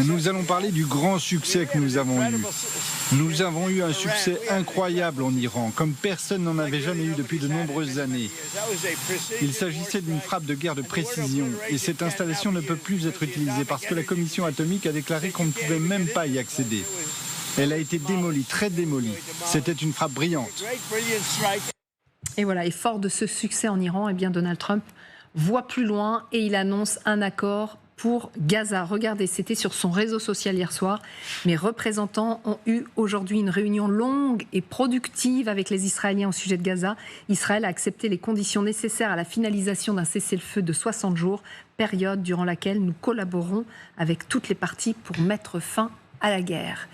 Nous allons parler du grand succès que nous avons eu. Nous avons eu un succès incroyable en Iran, comme personne n'en avait jamais eu depuis de nombreuses années. Il s'agissait d'une frappe de guerre de précision, et cette installation ne peut plus être utilisée parce que la commission atomique a déclaré qu'on ne pouvait même pas y accéder. Elle a été démolie, très démolie. C'était une frappe brillante. Et voilà, et fort de ce succès en Iran, eh bien Donald Trump voit plus loin et il annonce un accord pour Gaza. Regardez, c'était sur son réseau social hier soir. Mes représentants ont eu aujourd'hui une réunion longue et productive avec les Israéliens au sujet de Gaza. Israël a accepté les conditions nécessaires à la finalisation d'un cessez-le-feu de 60 jours, période durant laquelle nous collaborons avec toutes les parties pour mettre fin à la guerre.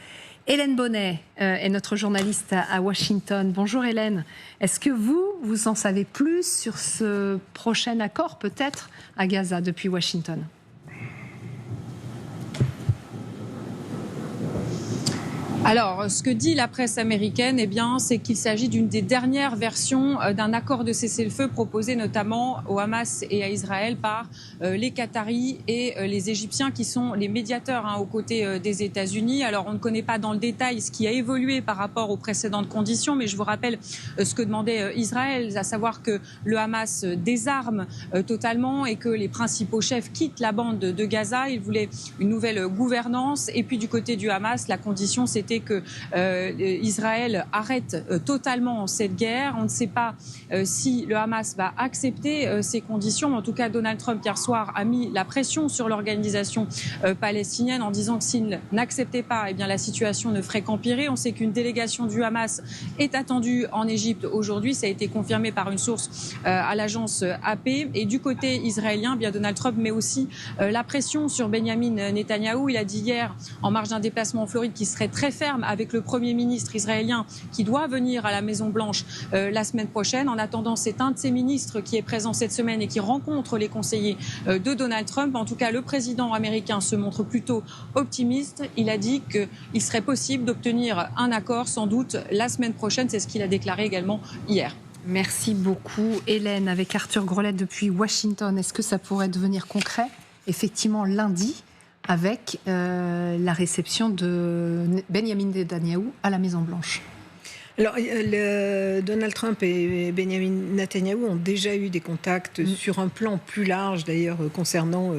Hélène Bonnet est notre journaliste à Washington. Bonjour Hélène. Est-ce que vous en savez plus sur ce prochain accord peut-être à Gaza depuis Washington ? Alors, ce que dit la presse américaine, eh bien, c'est qu'il s'agit d'une des dernières versions d'un accord de cessez-le-feu proposé notamment au Hamas et à Israël par les Qataris et les Égyptiens qui sont les médiateurs aux côtés des États-Unis. Alors, on ne connaît pas dans le détail ce qui a évolué par rapport aux précédentes conditions, mais je vous rappelle ce que demandait Israël, à savoir que le Hamas désarme totalement et que les principaux chefs quittent la bande de Gaza. Ils voulaient une nouvelle gouvernance. Et puis, du côté du Hamas, la condition, c'était que Israël arrête totalement cette guerre. On ne sait pas si le Hamas va accepter ces conditions. En tout cas, Donald Trump, hier soir, a mis la pression sur l'organisation palestinienne en disant que s'il n'acceptait pas, eh bien, la situation ne ferait qu'empirer. On sait qu'une délégation du Hamas est attendue en Égypte aujourd'hui. Ça a été confirmé par une source à l'agence AP. Et du côté israélien, eh bien, Donald Trump met aussi la pression sur Benyamin Netanyahou. Il a dit hier, en marge d'un déplacement en Floride, qu'il serait très ferme avec le Premier ministre israélien qui doit venir à la Maison-Blanche la semaine prochaine. En attendant, c'est un de ses ministres qui est présent cette semaine et qui rencontre les conseillers de Donald Trump. En tout cas, le président américain se montre plutôt optimiste. Il a dit qu'il serait possible d'obtenir un accord sans doute la semaine prochaine. C'est ce qu'il a déclaré également hier. Merci beaucoup Hélène. Avec Arthur Grollet depuis Washington, est-ce que ça pourrait devenir concret effectivement lundi avec la réception de Benyamin Netanyahou à la Maison-Blanche? Alors, Donald Trump et Benyamin Netanyahou ont déjà eu des contacts sur un plan plus large, d'ailleurs, concernant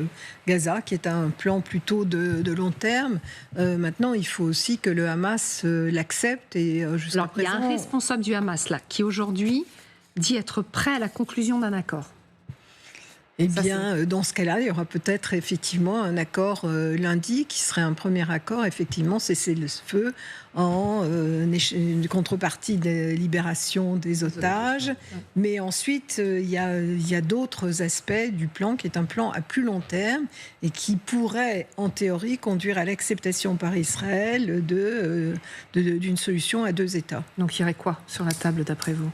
Gaza, qui est un plan plutôt de long terme. Maintenant, il faut aussi que le Hamas l'accepte. Et jusqu'à Alors, présent... il y a un responsable du Hamas, là, qui aujourd'hui dit être prêt à la conclusion d'un accord. Eh bien, dans ce cas-là, il y aura peut-être effectivement un accord lundi qui serait un premier accord, effectivement, cessez-le-feu en une contrepartie de libération des otages. Mais ensuite, il y a d'autres aspects du plan qui est un plan à plus long terme et qui pourrait, en théorie, conduire à l'acceptation par Israël d'une solution à deux États. Donc, il y aurait quoi sur la table, d'après vous ?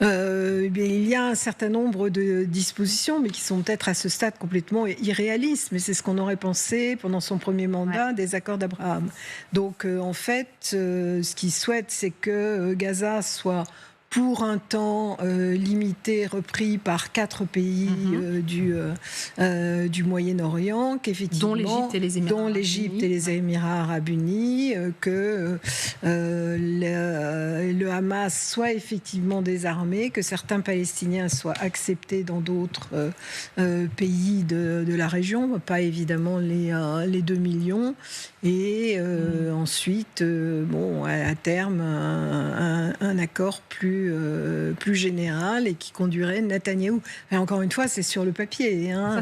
Il y a un certain nombre de dispositions, mais qui sont peut-être à ce stade complètement irréalistes. Mais c'est ce qu'on aurait pensé pendant son premier mandat des accords d'Abraham. Donc, en fait, ce qu'il souhaite, c'est que Gaza soit pour un temps limité, repris par 4 pays du Moyen-Orient, qu'effectivement, dont l'Égypte et les Émirats arabes unis, que le Hamas soit effectivement désarmé, que certains Palestiniens soient acceptés dans d'autres pays de la région, pas évidemment les 2 millions, et ensuite, à terme, un accord plus général et qui conduirait Netanyahou. Et encore une fois, c'est sur le papier, à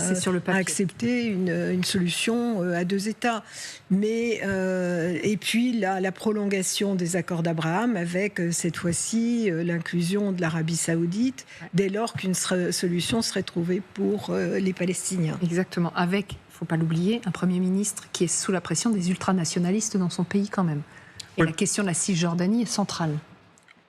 accepter une solution à 2 États. Mais et puis la prolongation des accords d'Abraham avec cette fois-ci l'inclusion de l'Arabie Saoudite dès lors qu'une solution serait trouvée pour les Palestiniens. Exactement. Avec, il ne faut pas l'oublier, un Premier ministre qui est sous la pression des ultranationalistes dans son pays quand même. Et la question de la Cisjordanie est centrale.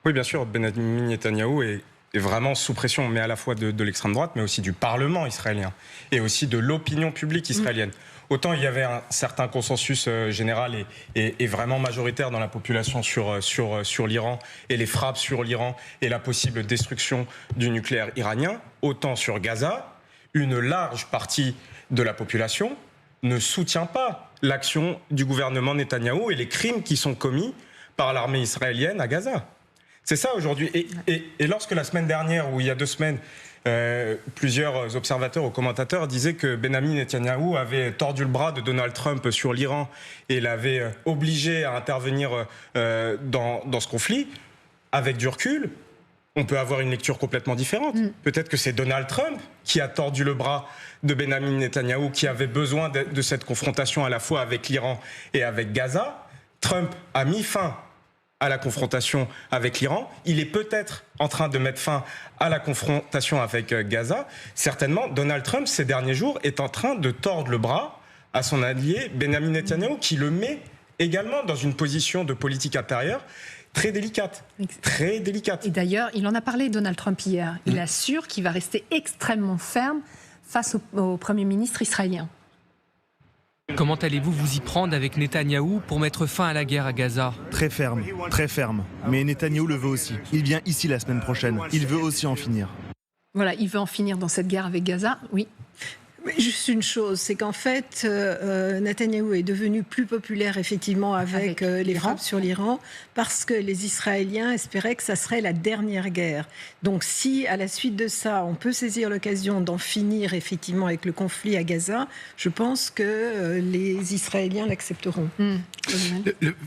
Oui, bien sûr, Benjamin Netanyahou est vraiment sous pression, mais à la fois de l'extrême droite, mais aussi du Parlement israélien et aussi de l'opinion publique israélienne. Autant il y avait un certain consensus général et vraiment majoritaire dans la population sur l'Iran et les frappes sur l'Iran et la possible destruction du nucléaire iranien, autant sur Gaza, une large partie de la population ne soutient pas l'action du gouvernement Netanyahou et les crimes qui sont commis par l'armée israélienne à Gaza. C'est ça aujourd'hui. Et lorsque la semaine dernière, ou il y a 2 semaines, plusieurs observateurs ou commentateurs disaient que Benjamin Netanyahou avait tordu le bras de Donald Trump sur l'Iran et l'avait obligé à intervenir dans ce conflit, avec du recul, on peut avoir une lecture complètement différente. Peut-être que c'est Donald Trump qui a tordu le bras de Benjamin Netanyahou, qui avait besoin de cette confrontation à la fois avec l'Iran et avec Gaza. Trump a mis fin à la confrontation avec l'Iran. Il est peut-être en train de mettre fin à la confrontation avec Gaza. Certainement, Donald Trump, ces derniers jours, est en train de tordre le bras à son allié Benjamin Netanyahou, qui le met également dans une position de politique intérieure très délicate. Très délicate. Et d'ailleurs, il en a parlé, Donald Trump, hier. Il assure qu'il va rester extrêmement ferme face au Premier ministre israélien. Comment allez-vous vous y prendre avec Netanyahou pour mettre fin à la guerre à Gaza ? Très ferme, très ferme. Mais Netanyahou le veut aussi. Il vient ici la semaine prochaine. Il veut aussi en finir. Voilà, il veut en finir dans cette guerre avec Gaza, oui. Mais juste une chose, c'est qu'en fait, Netanyahou est devenu plus populaire effectivement avec les frappes sur l'Iran parce que les Israéliens espéraient que ça serait la dernière guerre. Donc si, à la suite de ça, on peut saisir l'occasion d'en finir effectivement avec le conflit à Gaza, je pense que les Israéliens l'accepteront.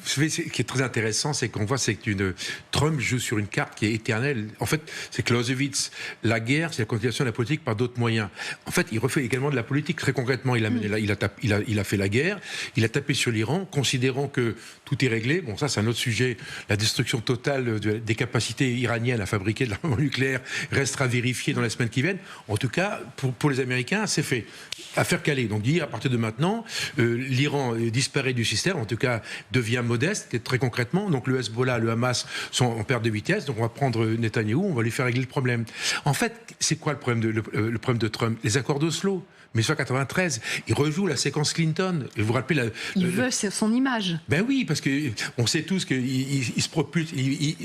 Ce qui est très intéressant, c'est qu'on voit que Trump joue sur une carte qui est éternelle. En fait, c'est Clausewitz. La guerre, c'est la continuation de la politique par d'autres moyens. En fait, il refait également de la politique. Très concrètement, il a fait la guerre, il a tapé sur l'Iran, considérant que tout est réglé. Bon, ça, c'est un autre sujet. La destruction totale des capacités iraniennes à fabriquer de l'armement nucléaire restera vérifiée dans les semaines qui viennent. En tout cas, pour les Américains, c'est fait. Affaire calée. Donc, dire à partir de maintenant, l'Iran disparaît du système, en tout cas, devient modeste, très concrètement. Donc, le Hezbollah, le Hamas sont en perte de vitesse. Donc, on va prendre Netanyahou, on va lui faire régler le problème. En fait, c'est quoi le problème de Trump ? Les accords d'Oslo. 1993, il rejoue la séquence Clinton. Vous vous rappelez il veut son image. Ben oui, parce que on sait tous qu'il se propulse,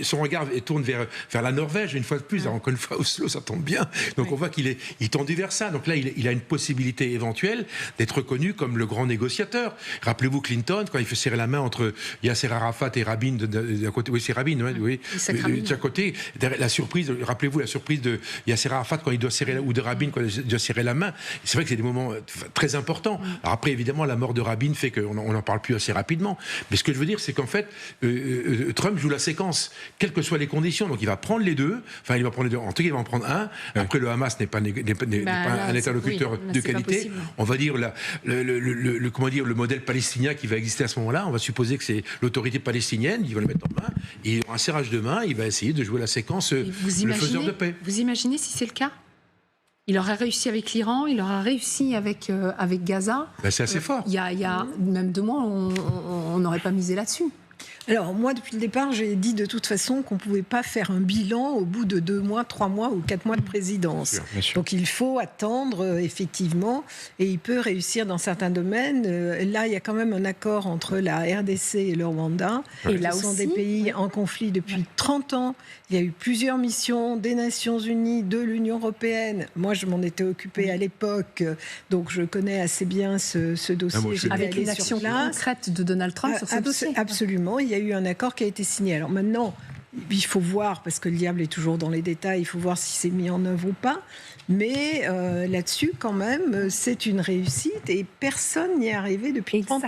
son regard tourne vers la Norvège une fois de plus. Alors, encore une fois, Oslo, ça tombe bien. Donc on voit qu'il est tendu vers ça. Donc là, il a une possibilité éventuelle d'être reconnu comme le grand négociateur. Rappelez-vous Clinton, quand il fait serrer la main entre Yasser Arafat et Rabin d'un côté. Oui, c'est Rabin, oui. De chaque côté, la surprise. Rappelez-vous la surprise de Yasser Arafat quand il doit serrer, ou de Rabin quand il doit serrer la main. C'est vrai que c'est des moments très importants. Alors après, évidemment, la mort de Rabin fait qu'on n'en parle plus assez rapidement. Mais ce que je veux dire, c'est qu'en fait, Trump joue la séquence, quelles que soient les conditions. Donc il va prendre les deux. Enfin, il va prendre les deux. En tout cas, il va en prendre un. Après, le Hamas n'est pas un interlocuteur de qualité. On va dire le modèle palestinien qui va exister à ce moment-là. On va supposer que c'est l'autorité palestinienne. Il va le mettre en main. Et un serrage de main, il va essayer de jouer la séquence le faiseur de paix. Vous imaginez si c'est le cas ? Il aurait réussi avec l'Iran, il aura réussi avec Gaza. Ben c'est assez fort. Il y a même 2 mois, on n'aurait pas misé là-dessus. Alors moi, depuis le départ, j'ai dit de toute façon qu'on ne pouvait pas faire un bilan au bout de 2 mois, 3 mois ou 4 mois de présidence. Bien sûr. Donc il faut attendre, effectivement, et il peut réussir dans certains domaines. Là, il y a quand même un accord entre la RDC et le Rwanda. Et là ce sont des pays en conflit depuis 30 ans. Il y a eu plusieurs missions des Nations Unies, de l'Union européenne. Moi, je m'en étais occupée à l'époque, donc je connais assez bien ce dossier. Avec une action concrète de Donald Trump sur ce dossier. Absolument. Il y a eu un accord qui a été signé. Alors maintenant, il faut voir, parce que le diable est toujours dans les détails, il faut voir si c'est mis en œuvre ou pas. Mais là-dessus, quand même, c'est une réussite et personne n'y est arrivé depuis 30 ans.